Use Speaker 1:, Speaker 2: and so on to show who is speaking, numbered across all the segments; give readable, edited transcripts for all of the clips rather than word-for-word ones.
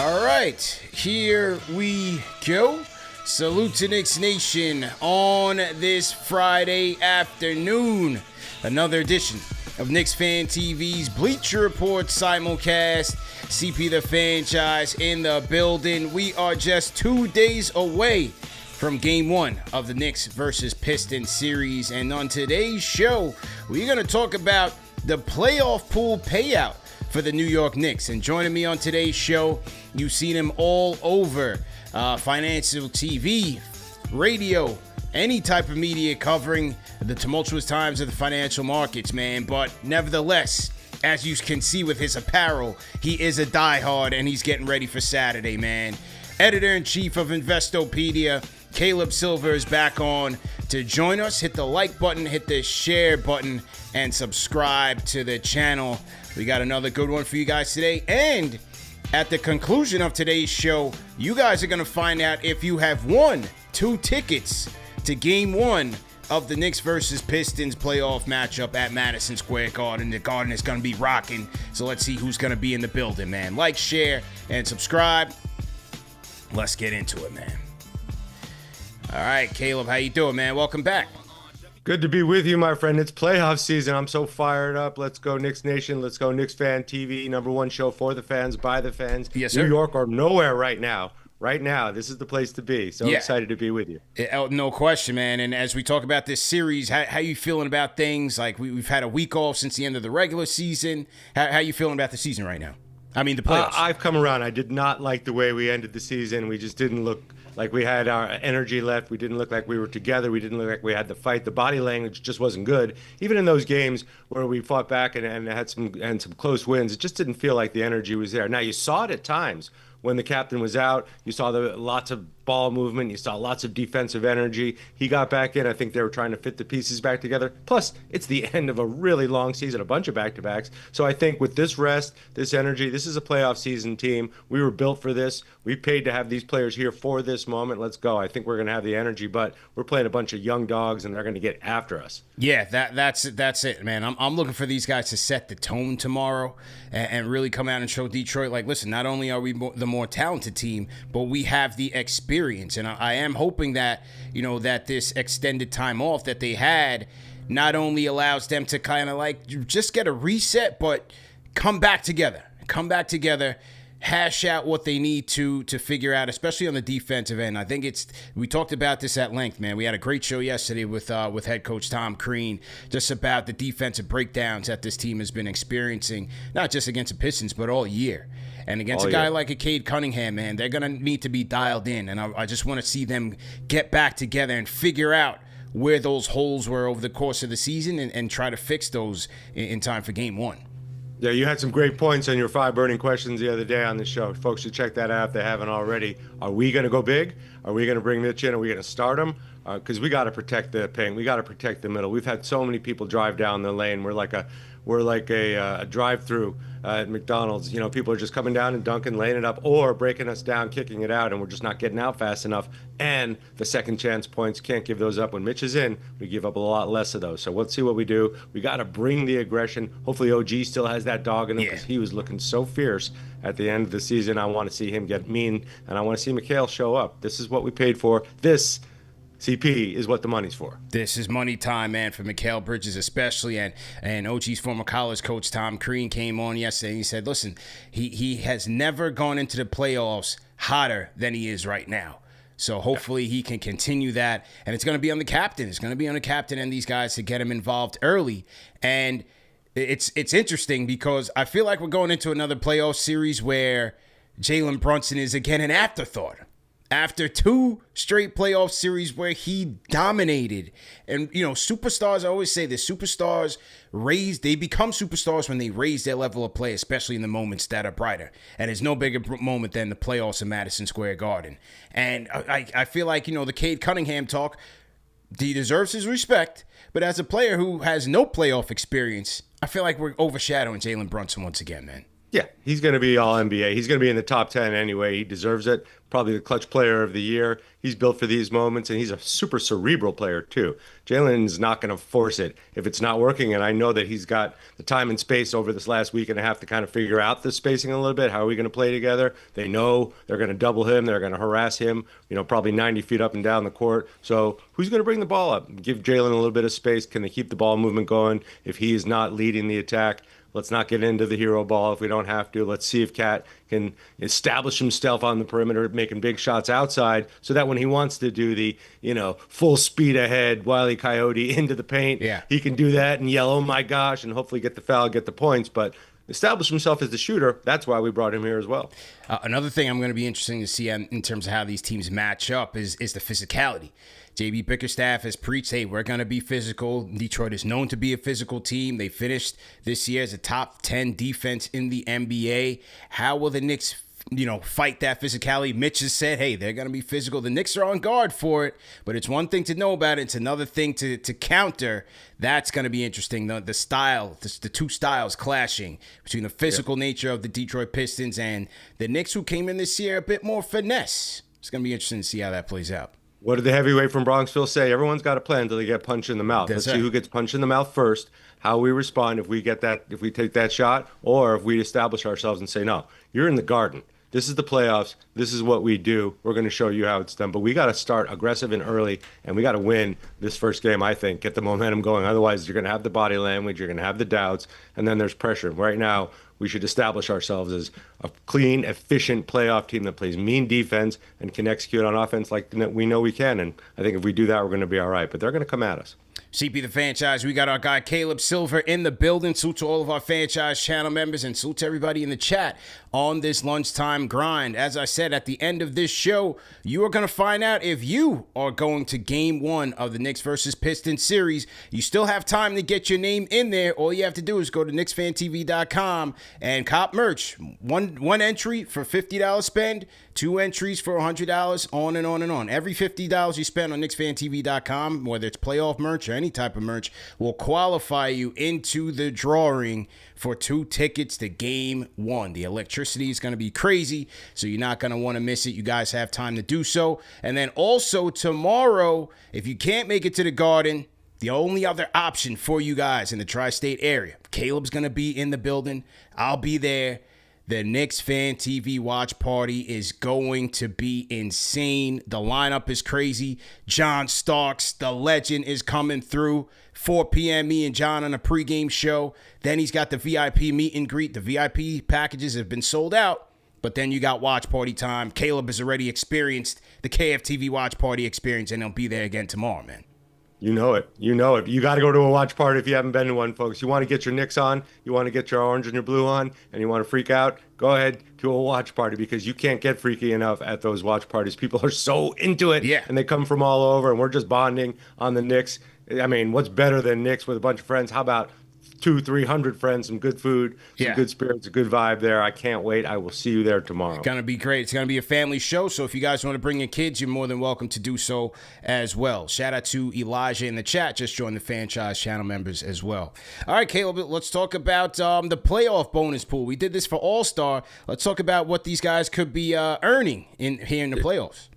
Speaker 1: All right, here we go. Salute to Knicks Nation on this Friday afternoon. Another edition of KnicksFanTV's Bleacher Report simulcast. CP the franchise in the building. We are just 2 days away from Game 1 of the Knicks versus Pistons series. And on today's show, we're going to talk about the playoff pool payout for the New York Knicks. And joining me on today's show, you've seen him all over financial TV, radio, any type of media covering the tumultuous times of the financial markets, man. But nevertheless, as you can see with his apparel, he is a diehard and he's getting ready for Saturday, man. Editor-in-chief of Investopedia, Caleb Silver is back on to join us. Hit the like button, hit the share button, and subscribe to the channel. We got another good one for you guys today. And at the conclusion of today's show, you guys are going to find out if you have won 2 tickets to Game 1 of the Knicks versus Pistons playoff matchup at Madison Square Garden. The Garden is going to be rocking, so let's see who's going to be in the building, man. Like, share, and subscribe. Let's get into it, man. All right, Caleb, how you doing, man? Welcome back.
Speaker 2: Good to be with you, my friend. It's playoff season. I'm so fired up. Let's go Knicks Nation. Let's go Knicks Fan TV, #1 show for the fans, by the fans.
Speaker 1: Yes, sir.
Speaker 2: New York or nowhere right now. Right now, this is the place to be. So excited to be with you.
Speaker 1: No question, man. And as we talk about this series, how you feeling about things? Like we've had a week off since the end of the regular season. How you feeling about the season right now? I mean, the playoffs.
Speaker 2: I've come around. I did not like the way we ended the season. We just didn't look like we had our energy left. We didn't look like we were together. We didn't look like we had the fight. The body language just wasn't good. Even in those games where we fought back and had some close wins, it just didn't feel like the energy was there. Now, you saw it at times. When the captain was out, you saw lots of ball movement. You saw lots of defensive energy. He got back in. I think they were trying to fit the pieces back together. Plus, it's the end of a really long season, a bunch of back-to-backs. So I think with this rest, this energy, this is a playoff season team. We were built for this. We paid to have these players here for this moment. Let's go. I think we're going to have the energy, but we're playing a bunch of young dogs, and they're going to get after us.
Speaker 1: Yeah, that's it, man. I'm looking for these guys to set the tone tomorrow and really come out and show Detroit, like, listen, not only are we the more talented team, but we have the experience. And I am hoping that, that this extended time off that they had not only allows them to kind of like just get a reset, but come back together, hash out what they need to figure out, especially on the defensive end. I think we talked about this at length, man. We had a great show yesterday with head coach Tom Crean, just about the defensive breakdowns that this team has been experiencing, not just against the Pistons, but all year. And against a guy like a Cade Cunningham, man, they're going to need to be dialed in. And I just want to see them get back together and figure out where those holes were over the course of the season and try to fix those in time for Game 1.
Speaker 2: Yeah, you had some great points on your 5 burning questions the other day on the show. Folks should check that out if they haven't already. Are we going to go big? Are we going to bring Mitch in? Are we going to start him? Because we got to protect the paint. We got to protect the middle. We've had so many people drive down the lane. We're like a drive-through at McDonald's. People are just coming down and dunking, laying it up, or breaking us down, kicking it out, and we're just not getting out fast enough. And the second chance points, can't give those up. When Mitch is in, we give up a lot less of those. So let's see what we do. We got to bring the aggression. Hopefully OG still has that dog in him, because he was looking so fierce at the end of the season. I want to see him get mean, and I want to see Mikal show up. This is what we paid for. This, CP, is what the money's for.
Speaker 1: This is money time, man, for Mikal Bridges especially. And OG's former college coach, Tom Crean, came on yesterday and he said, listen, he has never gone into the playoffs hotter than he is right now. So hopefully he can continue that. And it's going to be on the captain. It's going to be on the captain and these guys to get him involved early. And it's interesting because I feel like we're going into another playoff series where Jalen Brunson is again an afterthought. After 2 straight playoff series where he dominated. And, superstars, I always say this, superstars they become superstars when they raise their level of play, especially in the moments that are brighter. And there's no bigger moment than the playoffs in Madison Square Garden. And I feel like, the Cade Cunningham talk, he deserves his respect. But as a player who has no playoff experience, I feel like we're overshadowing Jalen Brunson once again, man.
Speaker 2: Yeah, he's going to be all NBA. He's going to be in the top 10 anyway. He deserves it. Probably the clutch player of the year. He's built for these moments, and he's a super cerebral player, too. Jalen's not going to force it if it's not working, and I know that he's got the time and space over this last week and a half to kind of figure out the spacing a little bit. How are we going to play together? They know they're going to double him. They're going to harass him, probably 90 feet up and down the court. So who's going to bring the ball up? Give Jalen a little bit of space. Can they keep the ball movement going if he is not leading the attack? Let's not get into the hero ball if we don't have to. Let's see if Cat can establish himself on the perimeter, making big shots outside, so that when he wants to do the, full speed ahead, Wile E. Coyote into the paint, he can do that and yell, "Oh my gosh," and hopefully get the foul, get the points. But establish himself as the shooter. That's why we brought him here as well.
Speaker 1: Another thing I'm going to be interesting to see in terms of how these teams match up is the physicality. JB Bickerstaff has preached, hey, we're going to be physical. Detroit is known to be a physical team. They finished this year as a top 10 defense in the NBA. How will the Knicks, fight that physicality? Mitch has said, hey, they're going to be physical. The Knicks are on guard for it, but it's one thing to know about it. It's another thing to counter. That's going to be interesting. The style, the two styles clashing between the physical nature of the Detroit Pistons and the Knicks, who came in this year a bit more finesse. It's going to be interesting to see how that plays out.
Speaker 2: What did the heavyweight from Bronxville say? Everyone's got a plan until they get punched in the mouth. Let's see who gets punched in the mouth first, how we respond if we take that shot, or if we establish ourselves and say, no, you're in the Garden. This is the playoffs. This is what we do. We're going to show you how it's done. But we got to start aggressive and early, and we got to win this first game, I think, get the momentum going. Otherwise, you're going to have the body language, you're going to have the doubts, and then there's pressure. Right now, we should establish ourselves as a clean, efficient playoff team that plays mean defense and can execute on offense like we know we can. And I think if we do that, we're going to be all right. But they're going to come at us.
Speaker 1: CP the Franchise, we got our guy Caleb Silver in the building. Salute to all of our Franchise channel members and salute to everybody in the chat on this lunchtime grind. As I said, at the end of this show, you are going to find out if you are going to Game 1 of the Knicks versus Pistons series. You still have time to get your name in there. All you have to do is go to KnicksFanTV.com and cop merch. One entry for $50 spend, 2 entries for $100, on and on and on. Every $50 you spend on KnicksFanTV.com, whether it's playoff merch or any type of merch, will qualify you into the drawing for 2 tickets to Game 1. The electricity is going to be crazy, so you're not going to want to miss it. You guys have time to do so. And then also tomorrow, if you can't make it to the Garden, the only other option for you guys in the tri-state area, Caleb's going to be in the building. I'll be there. The Knicks Fan TV watch party is going to be insane. The lineup is crazy. John Starks, the legend, is coming through. 4 p.m. me and John on a pregame show. Then he's got the VIP meet and greet. The VIP packages have been sold out. But then you got watch party time. Caleb has already experienced the KFTV watch party experience, and he'll be there again tomorrow, man.
Speaker 2: You know it. You know it. You got to go to a watch party if you haven't been to one, folks. You want to get your Knicks on, you want to get your orange and your blue on, and you want to freak out, go ahead to a watch party because you can't get freaky enough at those watch parties. People are so into it, and they come from all over, and we're just bonding on the Knicks. I mean, what's better than Knicks with a bunch of friends? How about 200-300 friends, some good food, some good spirits, a good vibe there. I can't wait. I will see you there tomorrow.
Speaker 1: It's going to be great. It's going to be a family show, so if you guys want to bring your kids, you're more than welcome to do so as well. Shout out to Elijah in the chat. Just joined the Franchise channel members as well. All right, Caleb, let's talk about the playoff bonus pool. We did this for All-Star. Let's talk about what these guys could be earning here in the playoffs.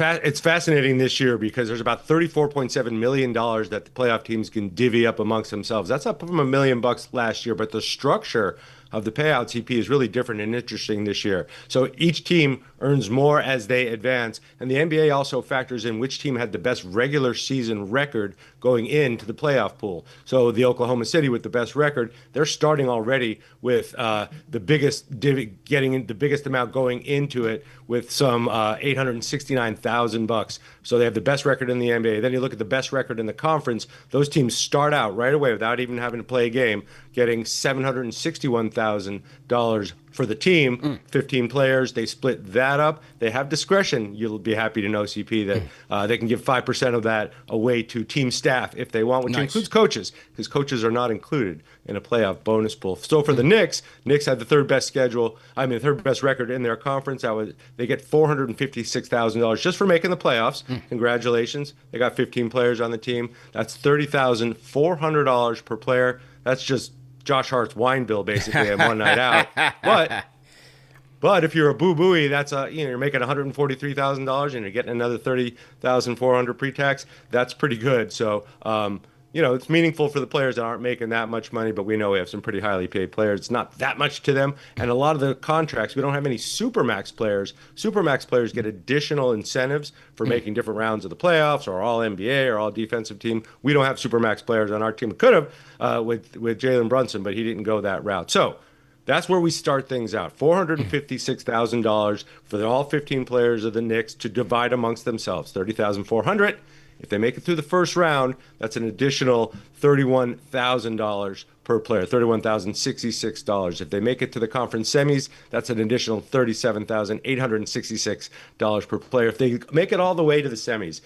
Speaker 2: It's fascinating this year because there's about $34.7 million that the playoff teams can divvy up amongst themselves. That's up from $1 million last year, but the structure of the payout CP is really different and interesting this year. So each team earns more as they advance, and the NBA also factors in which team had the best regular season record going into the playoff pool. So the Oklahoma City with the best record, they're starting already with the biggest getting the biggest amount going into it with some $869,000. So they have the best record in the NBA. Then you look at the best record in the conference. Those teams start out right away without even having to play a game, getting $761,000 for the team. 15 players. They split that up. They have discretion. You'll be happy to know, CP, that they can give 5% of that away to team staff if they want, which includes coaches, because coaches are not included in a playoff bonus pool. So for the Knicks had the third best record in their conference. They get $456,000 just for making the playoffs. Congratulations. They got 15 players on the team. That's $30,400 per player. That's just Josh Hart's wine bill basically and one night out. But if you're a Boo Booey, that's you're making $143,000 and you're getting another $30,400 pre-tax. That's pretty good. So it's meaningful for the players that aren't making that much money, but we know we have some pretty highly paid players. It's not that much to them. And a lot of the contracts, we don't have any Supermax players. Supermax players get additional incentives for making different rounds of the playoffs or all NBA or all defensive team. We don't have Supermax players on our team. We could have with Jalen Brunson, but he didn't go that route. So that's where we start things out. $456,000 for all 15 players of the Knicks to divide amongst themselves. $30,400. If they make it through the first round, that's an additional $31,000 per player, $31,066. If they make it to the conference semis, that's an additional $37,866 per player. If they make it all the way to the semis,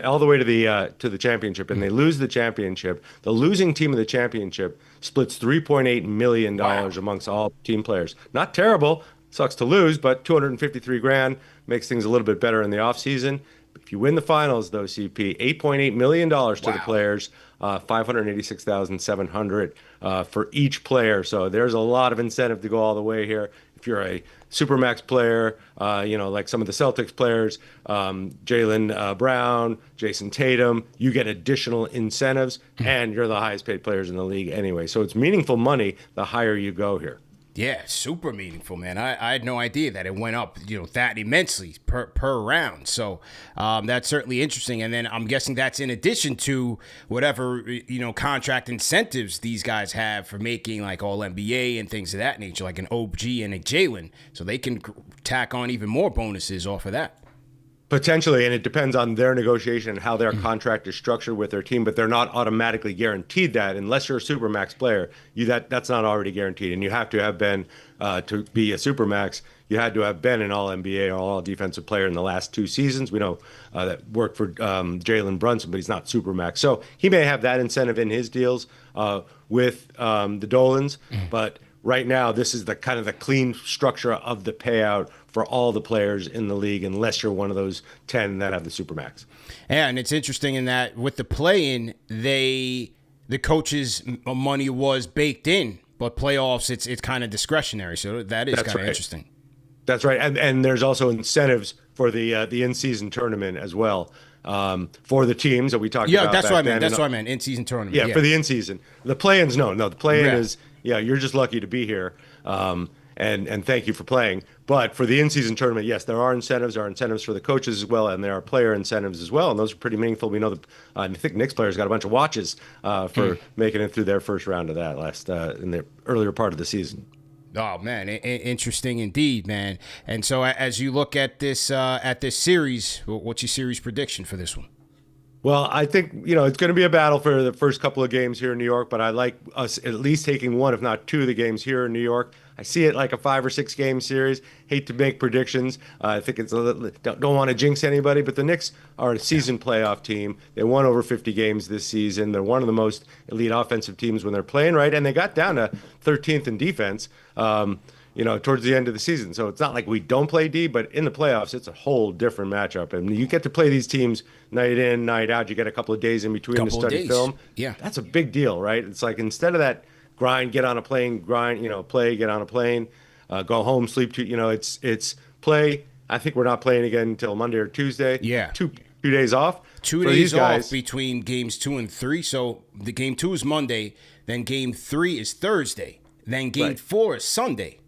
Speaker 2: all the way to the championship, and they lose the championship, the losing team of the championship splits $3.8 million amongst all team players. Not terrible. Sucks to lose, but $253,000 makes things a little bit better in the offseason. If you win the finals, though, CP, $8.8 million to the players, $586,700 for each player. So there's a lot of incentive to go all the way here. If you're a Supermax player, like some of the Celtics players, Jaylen Brown, Jason Tatum, you get additional incentives, and you're the highest paid players in the league anyway. So it's meaningful money the higher you go here.
Speaker 1: Yeah, super meaningful, man. I had no idea that it went up, that immensely per round. So that's certainly interesting. And then I'm guessing that's in addition to whatever, contract incentives these guys have for making like all NBA and things of that nature, like an OG and a Jalen. So they can tack on even more bonuses off of that.
Speaker 2: Potentially, and it depends on their negotiation and how their contract is structured with their team, but they're not automatically guaranteed that unless you're a Supermax player. That's not already guaranteed, and you have to have been, to be a Supermax, you had to have been an All-NBA or All-Defensive player in the last 2 seasons. We know that worked for Jalen Brunson, but he's not Supermax. So he may have that incentive in his deals with the Dolans, but right now this is the kind of the clean structure of the payout for all the players in the league, unless you're one of those 10 that have the Supermax.
Speaker 1: Yeah, and it's interesting in that with the play-in, the coaches' money was baked in, but playoffs, it's kind of discretionary. So that is kind of interesting.
Speaker 2: That's right, and there's also incentives for the in-season tournament as well. For the teams that we talked about.
Speaker 1: Yeah, that's what I meant. That's what I meant. In-season tournament.
Speaker 2: Yeah, for the in-season. The play-ins, no. The play-in is, you're just lucky to be here. And thank you for playing. But for the in-season tournament, yes, there are incentives. There are incentives for the coaches as well, and there are player incentives as well, and those are pretty meaningful. We know I think Knicks players got a bunch of watches for making it through their first round of that in the earlier part of the season.
Speaker 1: Oh man, interesting indeed, man. And so as you look at this series, what's your series prediction for this one?
Speaker 2: Well, I think, it's going to be a battle for the first couple of games here in New York, but I like us at least taking one, if not two, of the games here in New York. I see it like a 5 or 6 game series. Hate to make predictions. I think it's don't want to jinx anybody, but the Knicks are a season playoff team. They won over 50 games this season. They're one of the most elite offensive teams when they're playing right, and they got down to 13th in defense. Towards the end of the season. So it's not like we don't play D, but in the playoffs, it's a whole different matchup. And you get to play these teams night in, night out. You get a couple of days in between to study film. Yeah. That's a big deal, right? It's like instead of that grind, get on a plane, play, get on a plane, go home, sleep, it's play. I think we're not playing again until Monday or Tuesday.
Speaker 1: Yeah.
Speaker 2: Two days off.
Speaker 1: 2 days off between games 2 and 3. So the game 2 is Monday, then game 3 is Thursday, then game 4 is Sunday.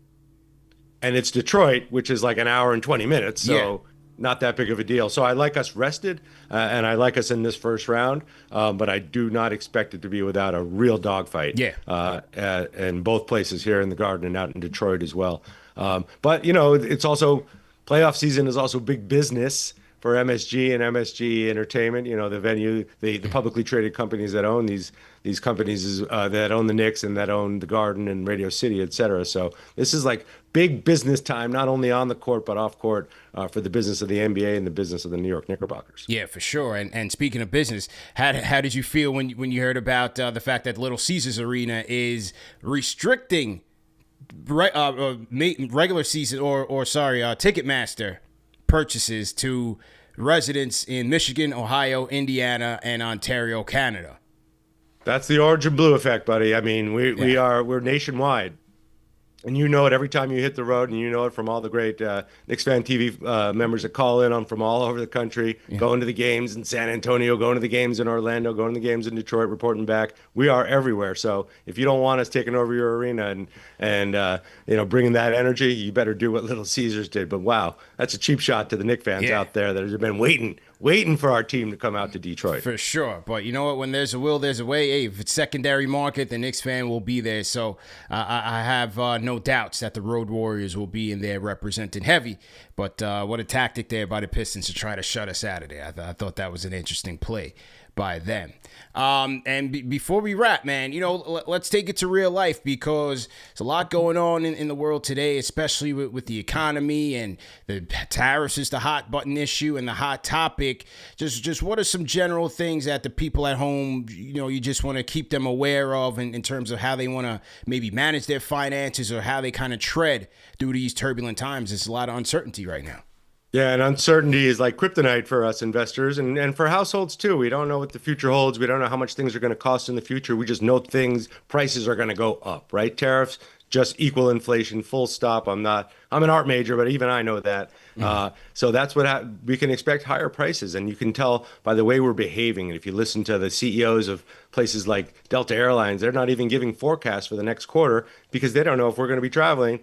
Speaker 2: And it's Detroit, which is like an hour and 20 minutes, so not that big of a deal. So I like us rested, and I like us in this first round, but I do not expect it to be without a real dogfight. In both places here in the Garden and out in Detroit as well. But, it's also playoff season is also big business for MSG and MSG Entertainment, the venue, the publicly traded companies that own these companies that own the Knicks and that own the Garden and Radio City, et cetera. So this is like big business time, not only on the court but off court for the business of the NBA and the business of the New York Knickerbockers.
Speaker 1: Yeah, for sure. And speaking of business, how did you feel when you heard about the fact that Little Caesars Arena is restricting regular season Ticketmaster purchases to residents in Michigan, Ohio, Indiana, and Ontario, Canada?
Speaker 2: That's the orange and blue effect, buddy. I mean,
Speaker 1: Yeah,
Speaker 2: we're nationwide. And you know it every time you hit the road, and you know it from all the great Knicks Fan TV members that call in on from all over the country,
Speaker 1: yeah.
Speaker 2: going to the games in San Antonio, going to the games in Orlando, going to the games in Detroit, reporting back. We are everywhere. So if you don't want us taking over your arena and bringing that energy, you better do what Little Caesars did. But wow, that's a cheap shot to the Knicks fans
Speaker 1: Yeah.
Speaker 2: out there that have been waiting for our team to come out to Detroit.
Speaker 1: For sure. But you know what? When there's a will, there's a way. Hey, if it's secondary market, the Knicks fan will be there. So I have no doubts that the Road Warriors will be in there representing heavy. But what a tactic there by the Pistons to try to shut us out of there. I thought that was an interesting play by them. Before we wrap, man, let's take it to real life, because there's a lot going on in the world today, especially with the economy, and the tariffs is the hot button issue and the hot topic. Just what are some general things that the people at home, you just want to keep them aware of in terms of how they want to maybe manage their finances, or how they kind of tread through these turbulent times? There's a lot of uncertainty right now.
Speaker 2: Yeah, and uncertainty is like kryptonite for us investors and for households too. We don't know what the future holds. We don't know how much things are going to cost in the future. We just know prices are going to go up, right? Tariffs just equal inflation, full stop. I'm an art major, but even I know that. So that's what we can expect: higher prices. And you can tell by the way we're behaving. And if you listen to the CEOs of places like Delta Airlines, they're not even giving forecasts for the next quarter because they don't know if we're going to be traveling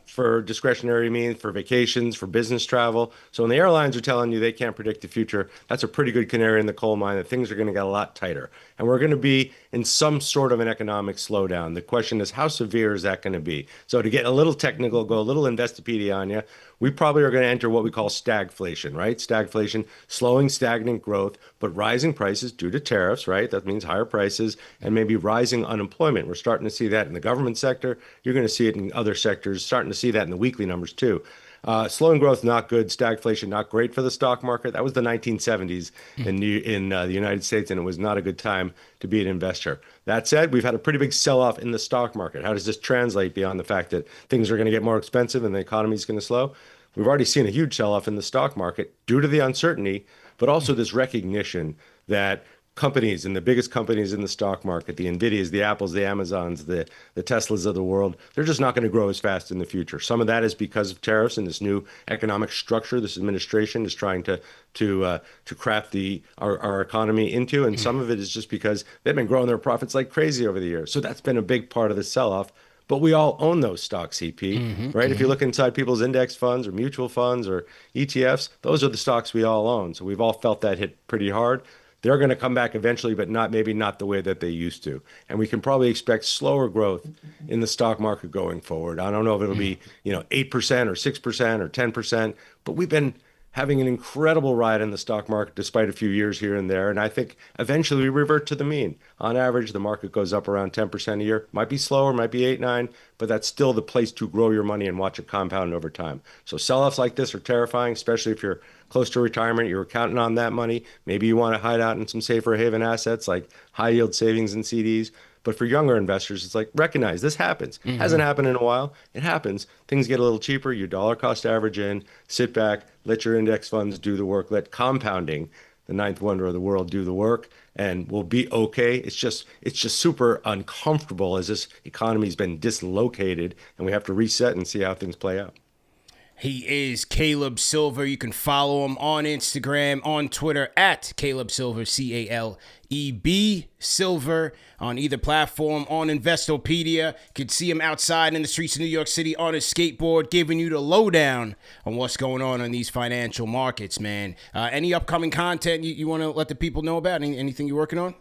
Speaker 2: for discretionary means, for vacations, for business travel. So when the airlines are telling you they can't predict the future, that's a pretty good canary in the coal mine that things are going to get a lot tighter. And we're going to be in some sort of an economic slowdown. The question is, how severe is that going to be? So to get a little technical, go a little Investopedia on you, we probably are going to enter what we call stagflation, right? Stagflation, slowing stagnant growth, but rising prices due to tariffs, right? That means higher prices and maybe rising unemployment. We're starting to see that in the government sector. You're going to see it in other sectors, starting to see that in the weekly numbers too. Slowing growth, not good. Stagflation, not great for the stock market. That was the 1970s in the United States, and it was not a good time to be an investor. That said, we've had a pretty big sell-off in the stock market. How does this translate beyond the fact that things are going to get more expensive and the economy is going to slow? We've already seen a huge sell-off in the stock market due to the uncertainty, but also this recognition that companies and the biggest companies in the stock market, the Nvidias, the Apples, the Amazons, the Teslas of the world, they're just not going to grow as fast in the future. Some of that is because of tariffs and this new economic structure this administration is trying to craft our economy into, and some of it is just because they've been growing their profits like crazy over the years. So that's been a big part of the sell-off. But we all own those stocks, CP, right? If you look inside people's index funds or mutual funds or ETFs, those are the stocks we all own. So we've all felt that hit pretty hard. They're going to come back eventually, but maybe not the way that they used to. And we can probably expect slower growth in the stock market going forward. I don't know if it'll be, 8% or 6% or 10%, but we've been having an incredible ride in the stock market despite a few years here and there. And I think eventually we revert to the mean. On average, the market goes up around 10% a year. Might be slower, might be 8, 9, but that's still the place to grow your money and watch it compound over time. So sell-offs like this are terrifying, especially if you're close to retirement, you're counting on that money. Maybe you want to hide out in some safer haven assets like high yield savings and CDs. But for younger investors, it's like, recognize this happens. Hasn't happened in a while. It happens. Things get a little cheaper. You dollar cost average in, sit back, let your index funds do the work, let compounding, the ninth wonder of the world, do the work, and we'll be okay. It's just super uncomfortable as this economy's been dislocated, and we have to reset and see how things play out.
Speaker 1: He is Caleb Silver. You can follow him on Instagram, on Twitter at Caleb Silver, CALEB Silver, on either platform, on Investopedia. You can see him outside in the streets of New York City on his skateboard, giving you the lowdown on what's going on these financial markets, man. Any upcoming content you want to let the people know about? Anything you're working on?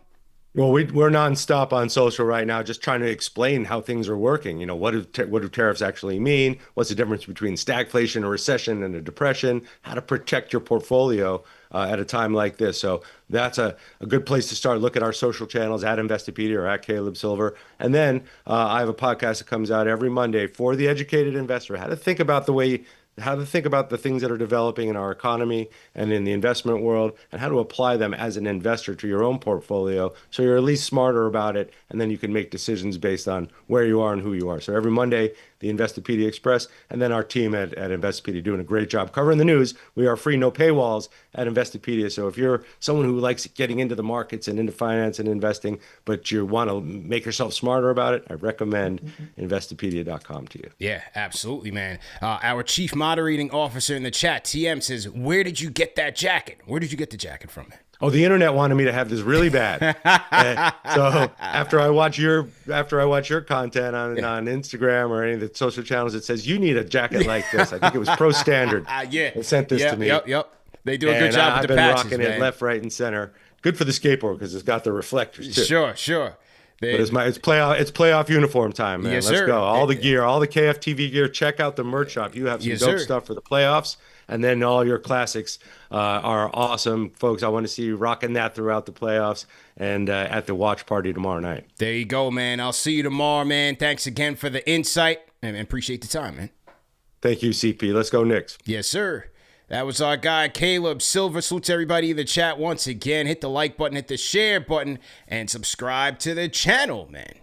Speaker 2: Well, we're nonstop on social right now, just trying to explain how things are working. What do tariffs actually mean? What's the difference between stagflation, a recession, and a depression? How to protect your portfolio at a time like this. So that's a good place to start. Look at our social channels at Investopedia or at Caleb Silver. And then I have a podcast that comes out every Monday for the educated investor, how to think about the things that are developing in our economy and in the investment world, and how to apply them as an investor to your own portfolio so you're at least smarter about it, and then you can make decisions based on where you are and who you are. So every Monday, the Investopedia Express, and then our team at Investopedia doing a great job covering the news. We are free, no paywalls at Investopedia. So if you're someone who likes getting into the markets and into finance and investing, but you want to make yourself smarter about it, I recommend Investopedia.com to you.
Speaker 1: Yeah, absolutely, man. Our chief moderating officer in the chat, TM, says, where did you get that jacket? Where did you get the jacket from, man?
Speaker 2: Oh, the internet wanted me to have this really bad. So after I watch your content on Instagram or any of the social channels, it says you need a jacket like this. I think it was Pro Standard.
Speaker 1: Yeah,
Speaker 2: they sent this to me.
Speaker 1: Yep. They do a good job with the patches,
Speaker 2: I've been rocking it left, right, and center. Good for the skateboard because it's got the reflectors too.
Speaker 1: Sure.
Speaker 2: But it's playoff uniform time, man.
Speaker 1: Yes,
Speaker 2: Let's
Speaker 1: sir.
Speaker 2: go. All the gear, all the KFTV gear. Check out the merch shop. You have some dope stuff for the playoffs. And then all your classics are awesome. Folks, I want to see you rocking that throughout the playoffs and at the watch party tomorrow night.
Speaker 1: There you go, man. I'll see you tomorrow, man. Thanks again for the insight and appreciate the time, man.
Speaker 2: Thank you, CP. Let's go, Knicks.
Speaker 1: Yes, sir. That was our guy, Caleb Silver. Salutes everybody in the chat once again. Hit the like button, hit the share button, and subscribe to the channel, man.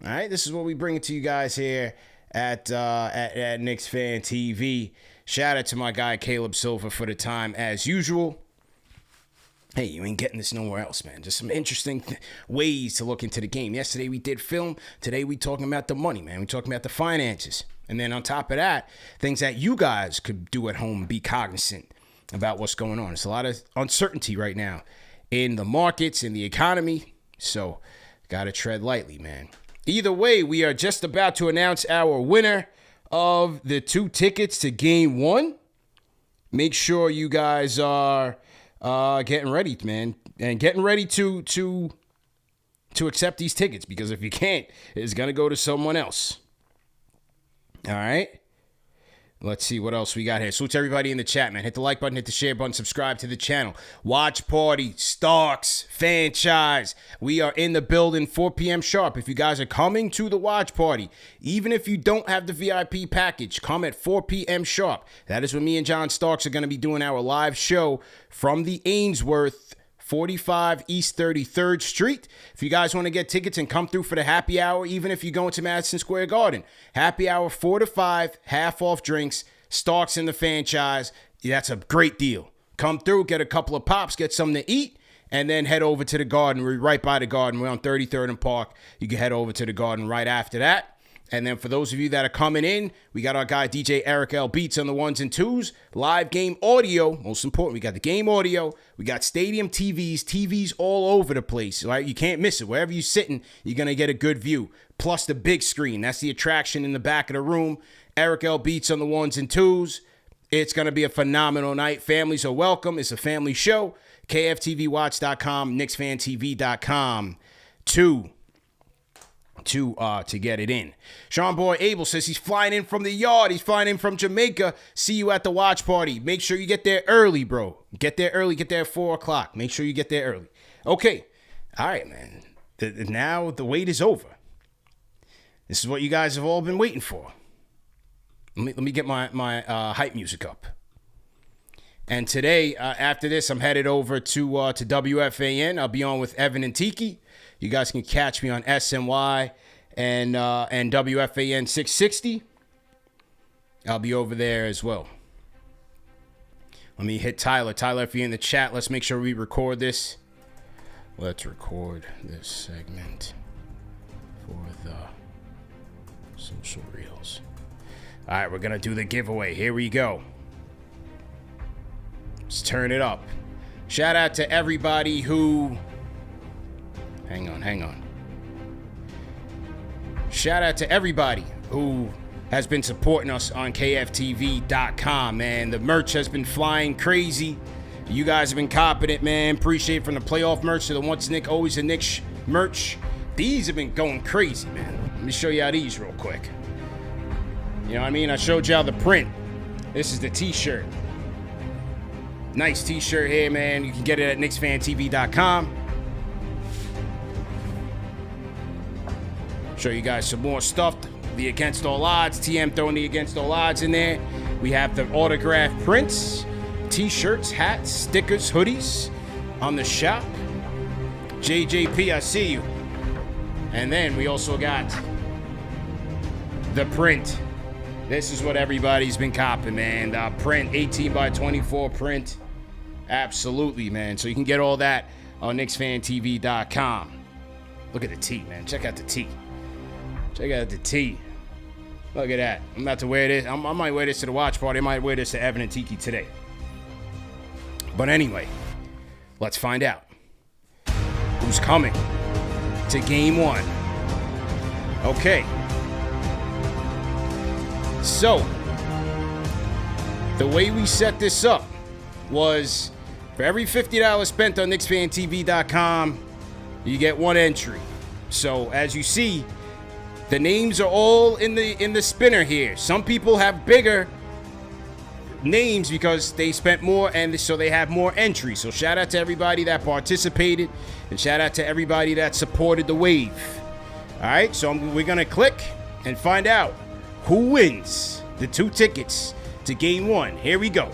Speaker 1: All right, this is what we bring it to you guys here at KnicksFanTV. Shout out to my guy, Caleb Silver, for the time as usual. Hey, you ain't getting this nowhere else, man. Just some interesting ways to look into the game. Yesterday we did film. Today we talking about the money, man. We talking about the finances. And then on top of that, things that you guys could do at home and be cognizant about what's going on. There's a lot of uncertainty right now in the markets, in the economy. So, got to tread lightly, man. Either way, we are just about to announce our winner of the 2 tickets to Game 1. Make sure you guys are getting ready, man. And getting ready to accept these tickets. Because if you can't, it's going to go to someone else. All right. Let's see what else we got here. Salute to everybody in the chat, man. Hit the like button, hit the share button, subscribe to the channel. Watch party, Starks, franchise. We are in the building 4 p.m. sharp. If you guys are coming to the watch party, even if you don't have the VIP package, come at 4 p.m. sharp. That is when me and John Starks are going to be doing our live show from the Ainsworth 45 East 33rd Street. If you guys want to get tickets and come through for the happy hour, even if you're going to Madison Square Garden, happy hour 4 to 5, half off drinks, Starks in the franchise. That's a great deal. Come through, get a couple of pops, get something to eat, and then head over to the Garden. We're right by the Garden. We're on 33rd and Park. You can head over to the Garden right after that. And then for those of you that are coming in, we got our guy DJ Eric L. Beats on the 1s and 2s. Live game audio, most important. We got the game audio. We got stadium TVs all over the place. Right? You can't miss it. Wherever you're sitting, you're going to get a good view. Plus the big screen. That's the attraction in the back of the room. Eric L. Beats on the 1s and 2s. It's going to be a phenomenal night. Families are welcome. It's a family show. KFTVWatch.com, KnicksFanTV.com. To get it in. Sean Boy Abel says he's flying in from the yard. He's flying in from Jamaica. See you at the watch party. Make sure you get there early, bro. Get there early. Get there at 4 o'clock. Make sure you get there early. Okay. All right, man. Now the wait is over. This is what you guys have all been waiting for. Let me get my hype music up. And today, after this, I'm headed over to WFAN. I'll be on with Evan and Tiki. You guys can catch me on SNY and WFAN 660. I'll be over there as well. Let me hit Tyler. Tyler, if you're in the chat, let's make sure we record this. Let's record this segment for the social reels. All right, we're going to do the giveaway. Here we go. Let's turn it up. Shout out to everybody who... Hang on. Shout out to everybody who has been supporting us on KFTV.com, man. The merch has been flying crazy. You guys have been copping it, man. Appreciate it, from the playoff merch to the once Nick, always a Nick merch. These have been going crazy, man. Let me show you how these real quick. You know what I mean? I showed y'all the print. This is the t-shirt. Nice t-shirt here, man. You can get it at KnicksFanTV.com. Show you guys some more stuff. The Against All Odds. TM throwing the Against All Odds in there. We have the autograph prints, t-shirts, hats, stickers, hoodies on the shop. JJP, I see you. And then we also got the print. This is what everybody's been copping, man. The print, 18 by 24 print. Absolutely, man. So you can get all that on KnicksFanTV.com. Look at the tee, man. Check out the tee. Check out the tee. Look at that. I'm about to wear this. I might wear this to the watch party. I might wear this to Evan and Tiki today. But anyway, let's find out who's coming to game one. Okay. So, the way we set this up was for every $50 spent on KnicksFanTV.com, you get one entry. So, as you see, the names are all in the spinner here. Some people have bigger names because they spent more, and so they have more entries. So shout out to everybody that participated, and shout out to everybody that supported the wave. All right, so we're gonna click and find out who wins the 2 tickets to game 1. Here we go.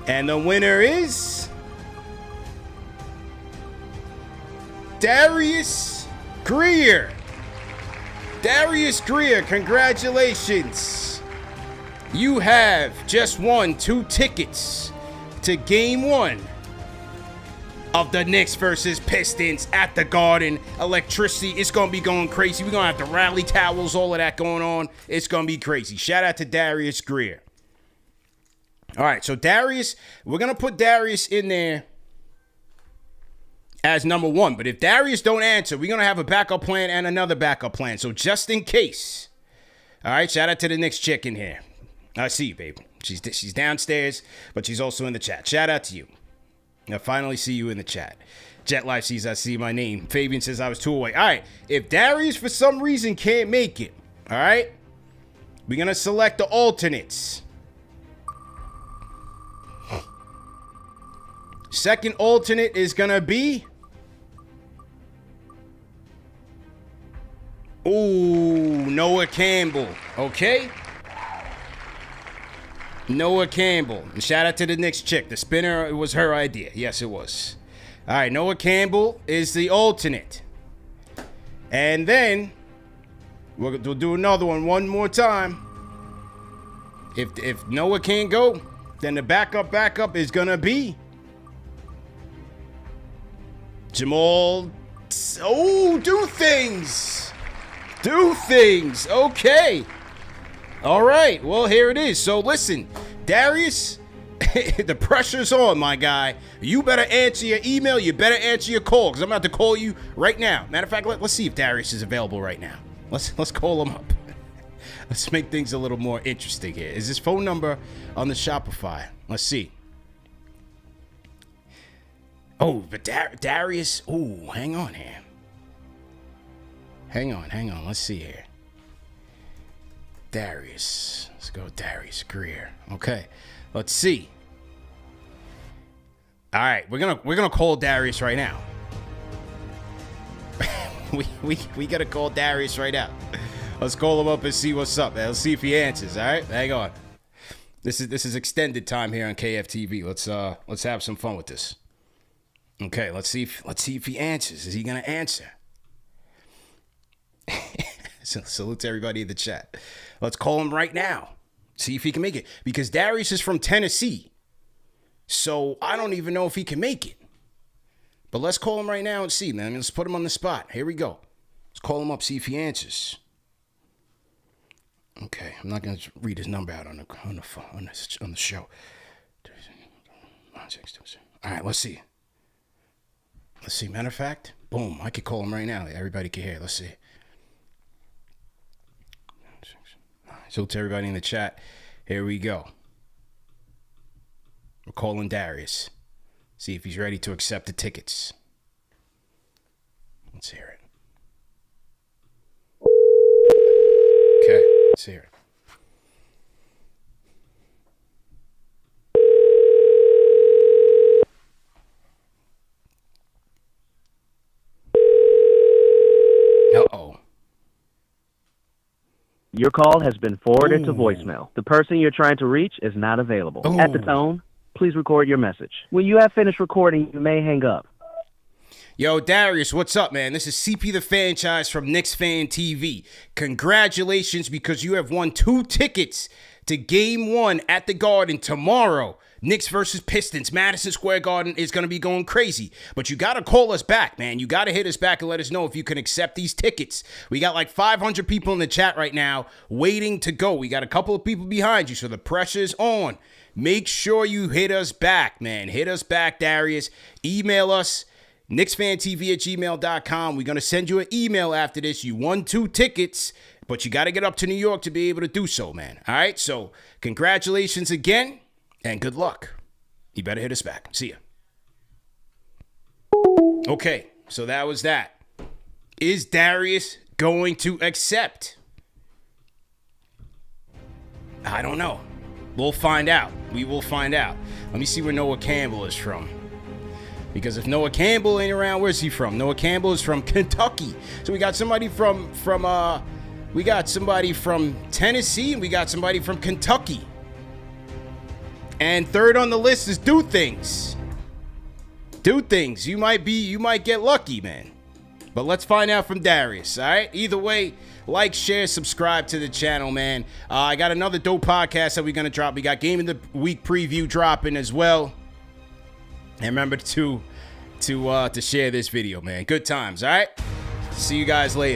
Speaker 1: And the winner is Darius Greer. Darius Greer, congratulations. You have just won 2 tickets to game 1 of the Knicks versus Pistons at the Garden. Electricity, it's going to be going crazy. We're going to have the rally towels, all of that going on. It's going to be crazy. Shout out to Darius Greer. All right, so Darius, we're going to put Darius in there as number 1. But if Darius don't answer, we're going to have a backup plan and another backup plan. So just in case. All right, shout out to the Knicks chick in here. I see you, babe. She's downstairs, but she's also in the chat. Shout out to you. I finally see you in the chat. Jet Life sees I see my name. Fabian says I was 2 away. All right, if Darius for some reason can't make it, all right, we're going to select the alternates. Second alternate is going to be... Ooh, Noah Campbell. Okay? Noah Campbell. And shout out to the Knicks chick. The spinner, it was her idea. Yes, it was. All right, Noah Campbell is the alternate. And then we'll do another one more time. If Noah can't go, then the backup is going to be Jamal. Oh, do things. Okay. All right. Well, here it is. So listen, Darius, the pressure's on, my guy. You better answer your email. You better answer your call, because I'm about to call you right now. Matter of fact, let's see if Darius is available right now. Let's call him up. Let's make things a little more interesting here. Is his phone number on the Shopify? Let's see. Oh, but Darius. Oh, hang on here. Hang on. Let's see here. Darius. Let's go with Darius Greer. Okay. Let's see. All right, we're gonna call Darius right now. we gotta call Darius right now. Let's call him up and see what's up, man. Let's see if he answers. All right, hang on. This is extended time here on KFTV. Let's have some fun with this. Okay, let's see if he answers. Is he gonna answer? So, salute to everybody in the chat. Let's call him right now. See if he can make it. Because Darius is from Tennessee. So I don't even know if he can make it. But let's call him right now and see, man. Let's put him on the spot. Here we go. Let's call him up, see if he answers. Okay, I'm not gonna read his number out on the show. All right, let's see. Matter of fact, boom, I could call him right now. Everybody can hear. Let's see. So to everybody in the chat, here we go. We're calling Darius. See if he's ready to accept the tickets. Let's hear it. Okay, let's hear it. Uh-oh.
Speaker 3: Your call has been forwarded to voicemail. The person you're trying to reach is not available. At the tone, please record your message. When you have finished recording, you may hang up.
Speaker 1: Yo, Darius, what's up, man? This is CP the Franchise from KnicksFanTV. Congratulations, because you have won 2 tickets to Game 1 at the Garden tomorrow. Knicks versus Pistons. Madison Square Garden is going to be going crazy. But you got to call us back, man. You got to hit us back and let us know if you can accept these tickets. We got like 500 people in the chat right now waiting to go. We got a couple of people behind you, so the pressure's on. Make sure you hit us back, man. Hit us back, Darius. Email us. KnicksFanTV@gmail.com. We're going to send you an email after this. You won 2 tickets, but you got to get up to New York to be able to do so, man. All right? So congratulations again, and good luck. You better hit us back. See ya. Okay, so that was that. Is Darius going to accept? I don't know. We'll find out. We will find out. Let me see where Noah Campbell is from. Because if Noah Campbell ain't around, where's he from? Noah Campbell is from Kentucky. So we got somebody from Tennessee, and we got somebody from Kentucky. And third on the list is Do Things. Do Things. You might get lucky, man. But let's find out from Darius, all right? Either way, like, share, subscribe to the channel, man. I got another dope podcast that we're going to drop. We got Game of the Week preview dropping as well. And remember to share this video, man. Good times, all right? See you guys later.